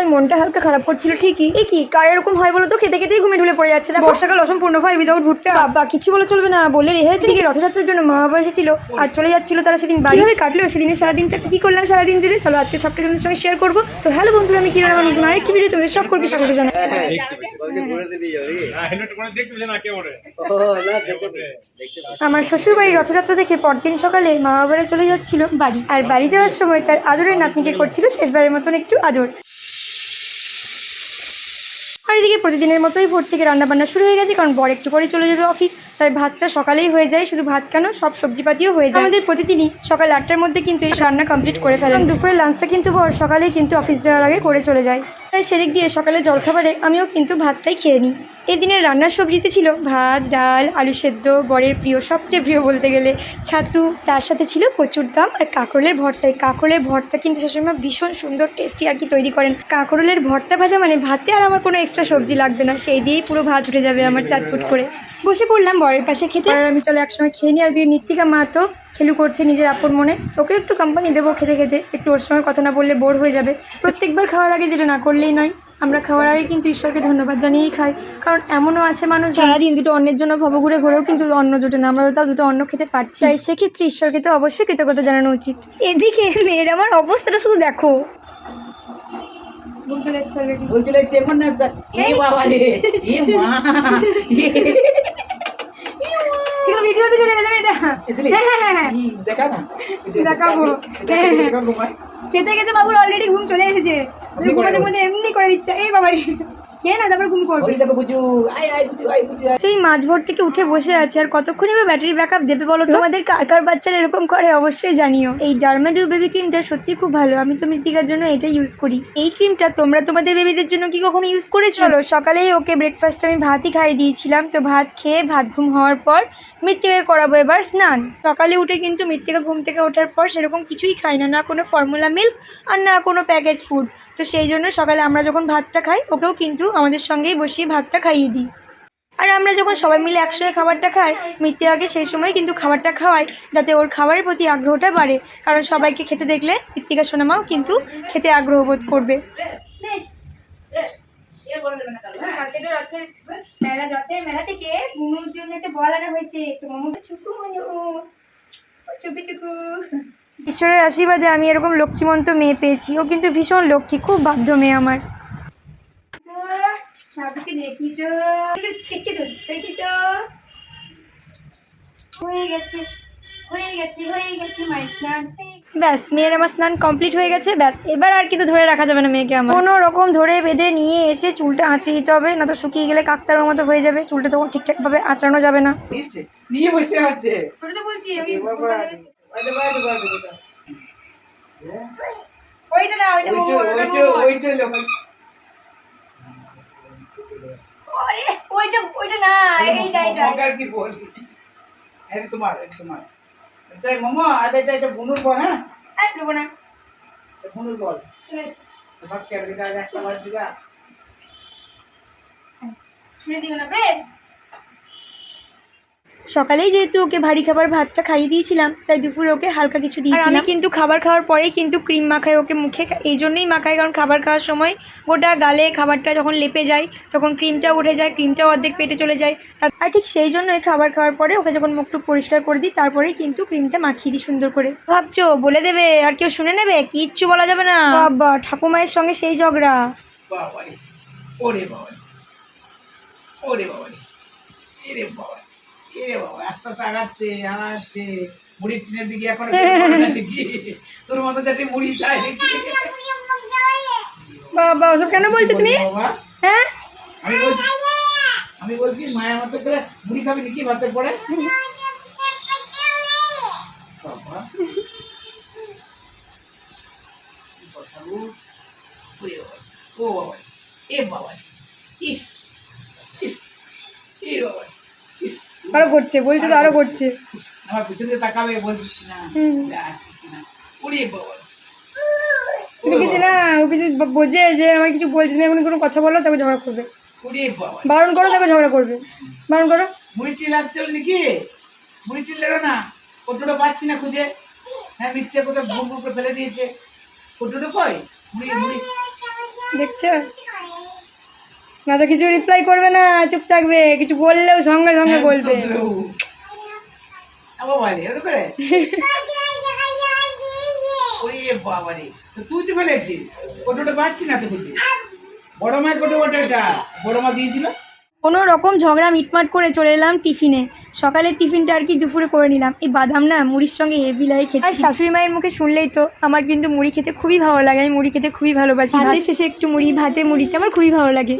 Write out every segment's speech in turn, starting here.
তাই মনটা হালকা খারাপ করছিল ঠিকই। এ কি কার এরকম হয় বলো তো, খেতে খেতেই ঘুমে ঢুলে পড়ে যাচ্ছে। বর্ষাকাল অসম্পূর্ণ হয় উইদাউট ভুট্টা। বাবা কিছু বলে চলবে না, বলে রেখেছে কি রথযাত্রার জন্য মা বাবা এসেছিল আর চলে যাচ্ছিল তারা সেদিন বাড়ি। কিভাবে কাটলো সেদিনের সারাদিনটা, কি করলাম সারাদিন জুড়ে, চলো আজকে সবটা তোমাদের সঙ্গে শেয়ার করবো। তো হ্যালো বন্ধুরা, আমি কিরণ, আমার নতুন আরেকটি ভিডিও তোমাদের সকলকে স্বাগত জানাই। আমার শ্বশুর বাড়ির রথযাত্রা দেখে পরদিন সকালে মা বাবারা চলে যাচ্ছিল বাড়ি, আর বাড়ি যাওয়ার সময় তার আদরের নাতনিকে করছিল শেষবারের মতন একটু আদর। আর এদিকে প্রতিদিনের মতোই ভোর থেকে রান্নাবান্না শুরু হয়ে গেছে, কারণ বর একটু পরে চলে যাবে অফিস, তাই ভাতটা সকালেই হয়ে যায়। শুধু ভাত কেন, সব সবজিপাতিও হয়ে যায়। আমাদের প্রতিদিনই সকাল 8টার মধ্যে কিন্তু এই রান্না কমপ্লিট করে ফেলেন। দুপুরের লাঞ্চটা কিন্তু বর সকালেই কিন্তু অফিস যাওয়ার আগে করে চলে যায়, তাই সেদিক দিয়ে সকালে জলখাবারে আমিও কিন্তু ভাতটাই খেয়ে নিই। এই দিনের রান্নার সবজিতে ছিল ভাত, ডাল, আলু সেদ্ধ, বরের প্রিয়, সবচেয়ে প্রিয় বলতে গেলে ছাতু, তার সাথে ছিল কচুর দাম আর কাঁকরোলের ভর্তা। কাঁকরোলের ভর্তা কিন্তু শাশুড়িমা ভীষণ সুন্দর টেস্টি আর কি তৈরি করেন। কাঁকরোলের ভর্তা ভাজা মানে ভাতে আর আমার কোনো এক্সট্রা সবজি লাগবে না, সেই দিয়েই পুরো ভাত উঠে যাবে আমার চাটপুট করে। বসে পড়লাম বরের পাশে খেতে, আর আমি চলে একসময় খেয়ে নিই। আর দিয়ে মৃত্তিকা মা তো খেলু করছে নিজের আপন মনে, ওকে একটু কোম্পানি দেবো খেতে খেতে, একটু ওর সঙ্গে কথা না বললে বোর হয়ে যাবে। প্রত্যেকবার খাওয়ার আগে যেটা না করলেই নয়, আমরা খাওয়ার আগে কিন্তু ঈশ্বরকে ধন্যবাদ জানিয়েই খাই, কারণ এমনও আছে মানুষ সারাদিন দুটো অন্যের জন্য ভবঘুরে ঘুরেও কিন্তু অন্ন জোটে না, আমরা তাও দুটো অন্ন খেতে পারছি। তাই সেক্ষেত্রে ঈশ্বরকে তো অবশ্যই কৃতজ্ঞতা জানানো উচিত। এদিকে মেয়ের আমার অবস্থাটা শুধু দেখো, ভিডিওতে চলে গেছে এটা। দেখাবো খেতে খেতে বাবুর অলরেডি ঘুম চলে এসেছে, ঘুমাতে ঘুমাতে এমনি করে দিচ্ছে। এই বাবা কে না তারপর ঘুম করবে। সেই মাঝ ভোর থেকে উঠে বসে আছে, আর কতক্ষণই বা ব্যাটারি ব্যাকআপ দেবে বলো তো? তোমাদের কার কার বাচ্চারা এরকম করে অবশ্যই জানিও। এই ডার্মাডু বেবি ক্রিমটা সত্যি খুব ভালো, আমি তো মৃত্তিকার জন্য এটা ইউজ করি। এই ক্রিমটা তোমরা তোমাদের বেবিদের জন্য কি কখনো ইউজ করেছো? চলো সকালেই ওকে ব্রেকফাস্টে আমি ভাতই খাইয়ে দিয়েছিলাম, তো ভাত খেয়ে ভাত ঘুম হওয়ার পর মৃত্তিকাকে করাবো এবার স্নান। সকালে উঠে কিন্তু মৃত্তিকা ঘুম থেকে ওঠার পর সেরকম কিছুই খাই না, না কোনো ফর্মুলা মিল্ক আর না কোনো প্যাকেজ ফুড। তো সেই জন্য সকালে আমরা যখন ভাতটা খাই ওকেও কিন্তু আমাদের সঙ্গেই বসিয়ে ভাতটা খাইয়ে দিই। আর আমরা যখন সবাই মিলে একসঙ্গে খাবারটা খাই, মৃত্তিকাকে সেই সময় কিন্তু খাবারটা খাওয়াই, যাতে ওর খাবারের প্রতি আগ্রহটা বাড়ে, কারণ সবাইকে খেতে দেখলে মৃত্তিকা সোনামাও কিন্তু খেতে আগ্রহ বোধ করবে। মেলা থেকে মুনুর জন্য একটা বল আনা হয়েছে, তো মামু চুকু মুনু চুকু চুকু। ঈশ্বরের আশীর্বাদে আমি এরকম লক্ষ্মীমন্ত মেয়ে পেয়েছি, ও কিন্তু ভীষণ লক্ষ্মী, খুব বাধ্য মেয়ে আমার। দেখি তো দেখি তো হয়ে গেছে মায়ের স্নান। ব্যাস মেয়ের আমার স্নান কমপ্লিট হয়ে গেছে। ব্যাস এবার আর কিন্তু ধরে রাখা যাবে না মেয়েকে, আমার কোনো রকম ধরে বেঁধে নিয়ে এসে চুলটা আঁচড়ে দিতে হবে, না তো শুকিয়ে গেলে কাকতারের মতো হয়ে যাবে। চুলটা তখন ঠিকঠাক ভাবে আঁচড়ানো যাবে না। নিয়ে বসে আছে বলছি আমি ওইটা না, ওইটা না, এইটাই কি বলি। এটা তোমার এটাই মামা, আর এটা বুনুর বল। হ্যাঁ দেবো না, বুনুর বল চলে এসো সব কে দিগা একটা বার দিগা ছুঁড়ে দিও না বেশ। সকালেই যেহেতু ওকে ভারী খাবার ভাতটা খাইয়ে দিয়েছিলাম, তাই দুপুরে ওকে হালকা কিছু দিয়েছিলাম। আমি কিন্তু খাবার খাওয়ার পরেই কিন্তু ক্রিম মাখাই ওকে মুখে, এই জন্যই মাখাই কারণ খাবার খাওয়ার সময় গোটা গালে খাবারটা যখন লেপে যায় তখন ক্রিমটাও উঠে যায়, ক্রিমটাও অর্ধেক পেটে চলে যায়। আর ঠিক সেই জন্যই খাবার খাওয়ার পরে ওকে যখন মুখটুক পরিষ্কার করে দিই তারপরেই কিন্তু ক্রিমটা মাখিয়ে দিই সুন্দর করে। ভাবছো বলে দেবে আর কেউ শুনে নেবে? কিচ্ছু বলা যাবে না। বাবা ঠাকুমায়ের সঙ্গে সেই ঝগড়া। বাবা ওরে বাবা ওরে বাবা এরে বাবা এরে বাবা আস্তে আস্তে আগাচ্ছে মুড়ির টিনের দিকে এখন তোর মতো যাতে মুড়ি চাই বাবা ওসব কেন বলছো তুমি? হ্যাঁ আমি বলছি মায়ের মতো করে মুড়ি খাবি নাকি ভাতের পরে? বাবা ও বাবা এ বাবা ইস ইস এ বাবা আরো করছে বলছে তো, আরো করছে। আমার পিছনে তাকাবে বলছিস না আসছিস না ওরে বাবা তুমি কিছু না, ও কিছু বোঝে যে আমার কিছু বলছে না, এখন কোনো কথা বলো তাকে ঝগড়া করবে। ওরে বাবা বারণ করো তাকে ঝগড়া করবে, বারণ করো। মুড়ি টিল আর চল নাকি মুড়ি টিল লেরো না, কটুটা পাচ্ছি না খুঁজে। হ্যাঁ মিথ্যে কোথায় ভুল ভুল করে ফেলে দিয়েছে। কটুটা কই মুড়ি মুড়ি দেখছো না তো কিছু রিপ্লাই করবে না, চুপ থাকবে, কিছু বললেও সঙ্গে সঙ্গে বলবে। তুই তো ফেলেছিস, কোটোটা পাচ্ছি না তো কিছু। বড় মায়ের কোটো ওটা বড় মা দিয়েছিল। কোনো রকম ঝগড়া মিটমাট করে চলে এলাম টিফিনে। সকালের টিফিনটা আর কি দুপুরে করে নিলাম। এই বাদাম না মুড়ির সঙ্গে হেভি লাগে খেতে। আর শাশুড়ি মায়ের মুখে শুনলেই তো আমার কিন্তু মুড়ি খেতে খুবই ভালো লাগে। আমি মুড়ি খেতে খুবই ভালোবাসি। ভাতের শেষে একটু মুড়ি, ভাতে মুড়িতে আমার খুবই ভালো লাগে।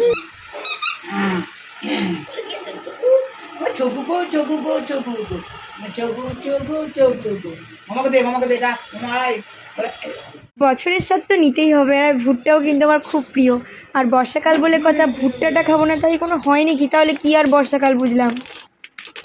বছরের স্বাদ তো নিতেই হবে, আর ভুট্টাও কিন্তু আমার খুব প্রিয়। আর বর্ষাকাল বলে কথা, ভুট্টাটা খাবো না তাই কোনো হয় নাকি? তাহলে কি আর বর্ষাকাল বুঝলাম।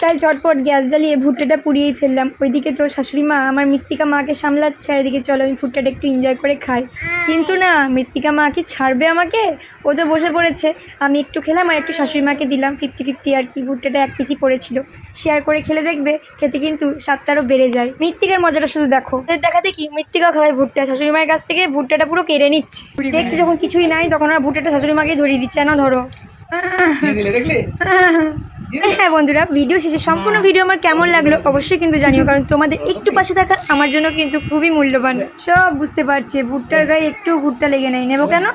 তাই ঝটপট গ্যাস জ্বালিয়ে ভুট্টাটা পুড়িয়েই ফেললাম। ওইদিকে তো শাশুড়ি মা আমার মৃত্তিকা মাকে সামলাচ্ছে, আর এদিকে চলো আমি ভুট্টাটা একটু এনজয় করে খাই। কিন্তু না, মৃত্তিকা মা কি ছাড়বে আমাকে? ও তো বসে পড়েছে। আমি একটু খেলাম আর একটু শাশুড়ি মাকে দিলাম, 50-50 আর কি। ভুট্টাটা 1 পিসই পড়েছিল। শেয়ার করে খেলে দেখবে, খেতে কিন্তু স্বাদটা আরও বেড়ে যায়। মৃত্তিকার মজাটা শুধু দেখো। দেখা দেখি মৃত্তিকা খাওয়ায় ভুট্টা, শাশুড়ি মায়ের কাছ থেকে ভুট্টাটা পুরো কেড়ে নিচ্ছে। দেখছি যখন কিছুই নাই তখন আর ভুট্টাটা শাশুড়ি মাকেই ধরিয়ে দিচ্ছে, না ধরো। হ্যাঁ বন্ধুরা, ভিডিও শেষে সম্পূর্ণ ভিডিও আমার কেমন লাগলো অবশ্যই কিন্তু জানিও, কারণ তোমাদের একটু পাশে থাকা আমার জন্য কিন্তু খুবই মূল্যবান। সব বুঝতে পারছে, ভুট্টার গায়ে একটু ভুট্টা লেগে নেই, নেবো কেন?